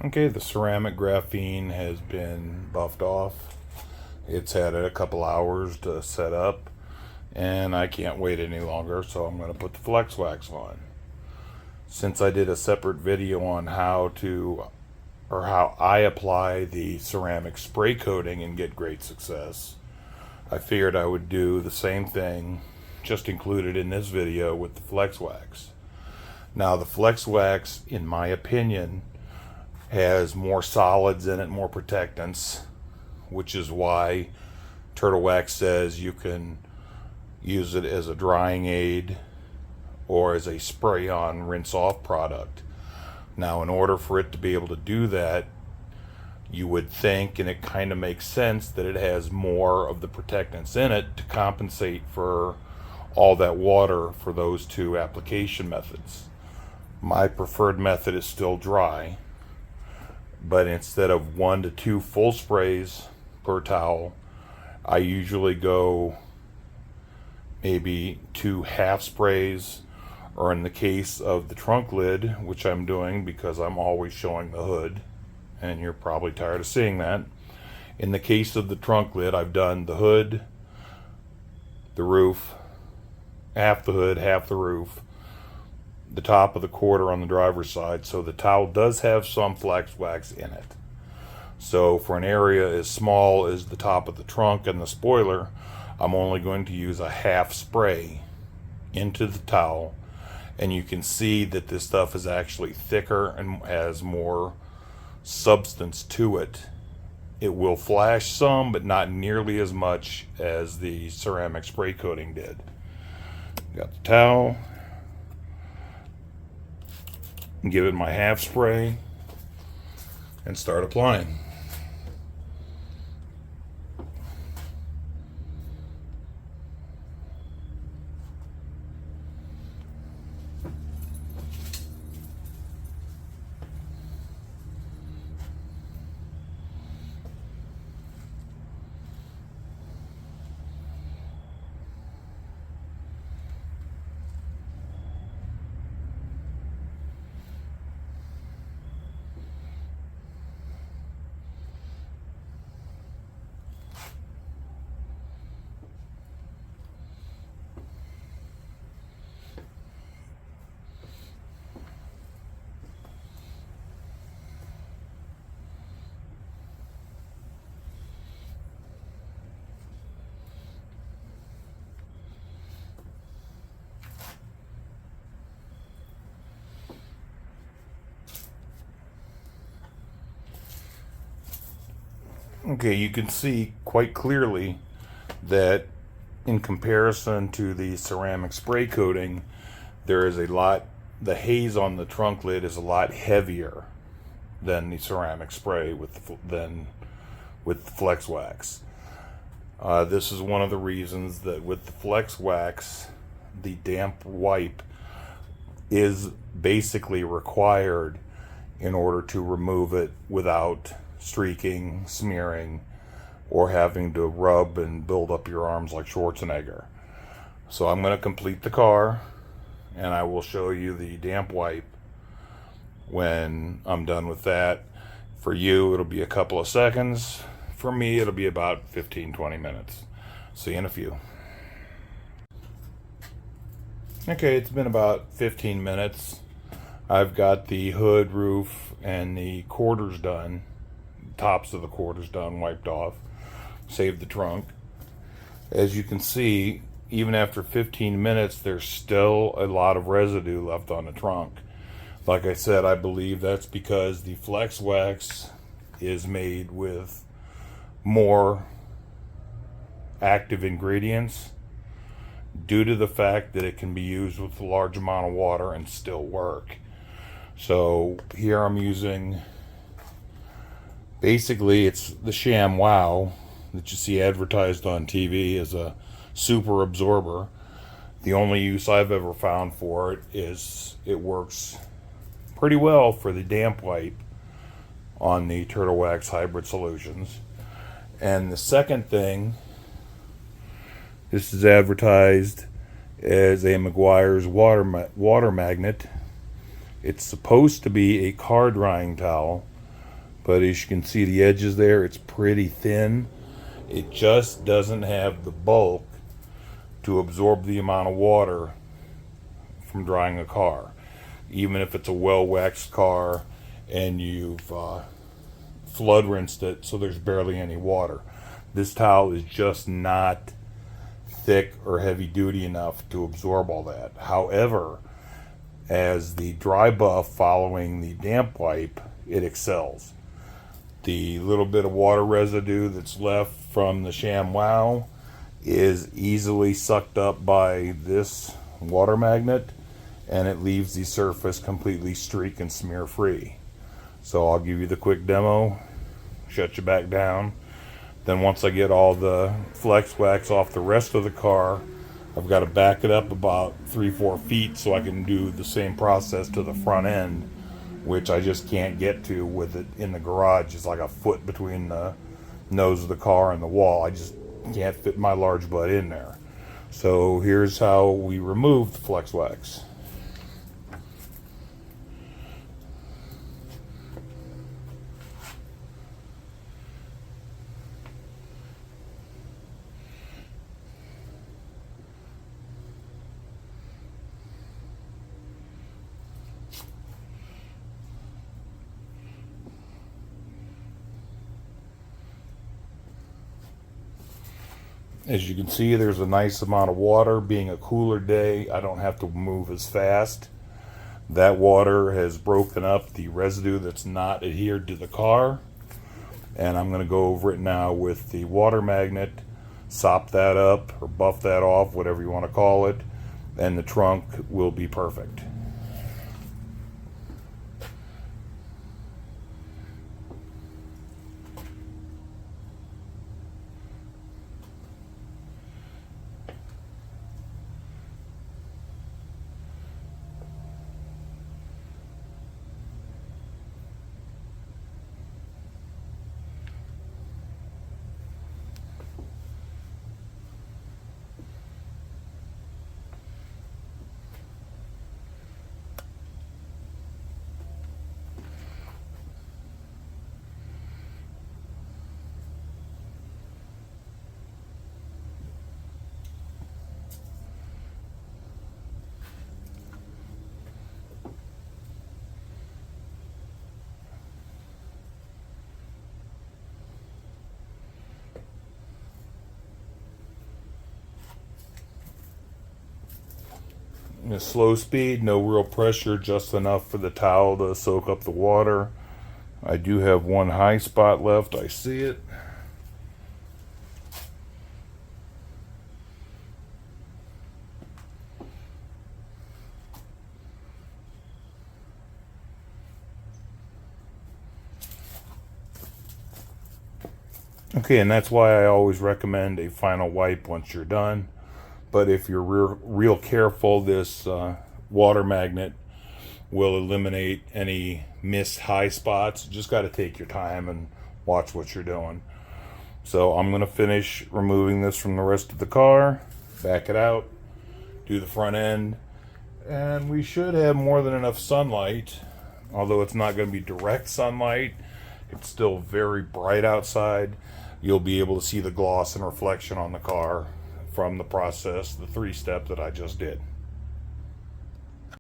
Okay, the ceramic graphene has been buffed off. It's had it a couple hours to set up, and I can't wait any longer, so I'm going to put the flex wax on. Since I did a separate video on how I apply the ceramic spray coating and get great success, I figured I would do the same thing, just included in this video, with the flex wax. Now, the flex wax, in my opinion, has more solids in it, more protectants, which is why Turtle Wax says you can use it as a drying aid or as a spray-on, rinse-off product. Now, in order for it to be able to do that, you would think, and it kind of makes sense, that it has more of the protectants in it to compensate for all that water for those two application methods. My preferred method is still dry, but instead of 1 to 2 full sprays per towel, I usually go maybe 2 half sprays, or in the case of the trunk lid, which I'm doing because I'm always showing the hood, and you're probably tired of seeing that. In the case of the trunk lid, I've done the hood, the roof, half the hood, half the roof, the top of the quarter on the driver's side, so the towel does have some flex wax in it. So for an area as small as the top of the trunk and the spoiler, I'm only going to use a half spray into the towel, and you can see that this stuff is actually thicker and has more substance to it. It will flash some, but not nearly as much as the ceramic spray coating did. Got the towel, give it my half spray, and start applying. Okay, you can see quite clearly that in comparison to the ceramic spray coating, there is a lot, the haze on the trunk lid is a lot heavier than the ceramic spray than with the flex wax. This is one of the reasons that with the flex wax, the damp wipe is basically required in order to remove it without streaking, smearing, or having to rub and build up your arms like Schwarzenegger. So I'm going to complete the car, and I will show you the damp wipe when I'm done with that. For you, it'll be a couple of seconds. For me, it'll be about 15-20 minutes. See you in a few. Okay, it's been about 15 minutes. I've got the hood, roof, and the quarters done. Tops of the quarters done, wiped off. Saved the trunk. As you can see, even after 15 minutes, there's still a lot of residue left on the trunk. Like I said, I believe that's because the flex wax is made with more active ingredients due to the fact that it can be used with a large amount of water and still work. So here I'm using, basically it's the Sham Wow that you see advertised on TV as a super absorber. The only use I've ever found for it is it works pretty well for the damp wipe on the Turtle Wax hybrid solutions. And the second thing, this is advertised as a Meguiar's water magnet. It's supposed to be a car drying towel, but as you can see the edges there, it's pretty thin. It just doesn't have the bulk to absorb the amount of water from drying a car. Even if it's a well-waxed car and you've flood rinsed it so there's barely any water, this towel is just not thick or heavy duty enough to absorb all that. However, as the dry buff following the damp wipe, it excels. The little bit of water residue that's left from the ShamWow is easily sucked up by this water magnet, and it leaves the surface completely streak and smear free. So I'll give you the quick demo, shut you back down. Then once I get all the flex wax off the rest of the car, I've got to back it up about 3-4 feet so I can do the same process to the front end, which I just can't get to with it in the garage. It's like a foot between the nose of the car and the wall. I just can't fit my large butt in there. So here's how we remove the flex wax. As you can see, there's a nice amount of water. Being a cooler day, I don't have to move as fast. That water has broken up the residue that's not adhered to the car. And I'm going to go over it now with the water magnet, sop that up or buff that off, whatever you want to call it, and the trunk will be perfect. A slow speed, no real pressure, just enough for the towel to soak up the water. I do have one high spot left, I see it. Okay, and that's why I always recommend a final wipe once you're done. But if you're real careful, this water magnet will eliminate any missed high spots. You just got to take your time and watch what you're doing. So I'm going to finish removing this from the rest of the car, back it out, do the front end, and we should have more than enough sunlight. Although it's not going to be direct sunlight, it's still very bright outside. You'll be able to see the gloss and reflection on the car from the process, the 3-step that I just did.